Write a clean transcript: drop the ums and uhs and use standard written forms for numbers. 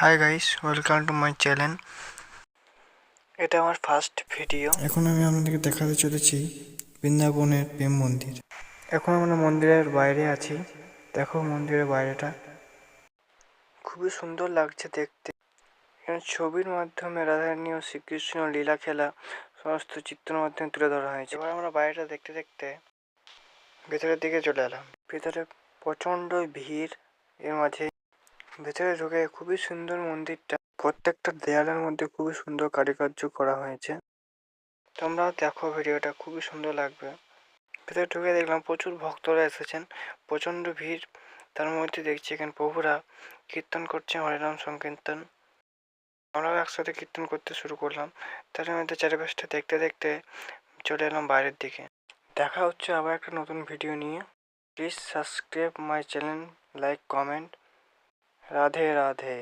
Hi guys, welcome to my channel. এটা আমার first video. এখন আমি আপনাদেরকে দেখাতে চলেছি বৃন্দাবনের প্রেম মন্দির। এখন আমরা মন্দিরের বাইরে আছি। দেখো মন্দিরের বাইরেটা খুবই সুন্দর লাগছে দেখতে। এখানে ছবির মাধ্যমে রাধারানী ও শ্রীকৃষ্ণ লীলা খেলা সমস্ত চিত্রের মাধ্যমে তুলে ধরা হয়েছে। এবার আমরা বাইরেটা দেখতে দেখতে ভেতরের দিকে চলে এলাম। ভেতরে প্রচণ্ড ভিড়। এর মাঝে ভেতরে ঢুকে খুবই সুন্দর মন্দিরটা। প্রত্যেকটা দেয়ালের মধ্যে খুবই সুন্দর কারুকার্য করা হয়েছে। তোমরাও দেখো, ভিডিওটা খুবই সুন্দর লাগবে। ভেতরে ঢুকে দেখলাম প্রচুর ভক্তরা এসেছেন, প্রচণ্ড ভিড়। তার মধ্যে দেখছি এখানে প্রভুরা কীর্তন করছে, হরিনাম সংকীর্তন। আমরাও একসাথে কীর্তন করতে শুরু করলাম। তার মধ্যে চারিপাশটা দেখতে দেখতে চলে এলাম বাইরের দিকে। দেখা হচ্ছে আবার একটা নতুন ভিডিও নিয়ে। Please subscribe my channel, like, comment. Radhe Radhe.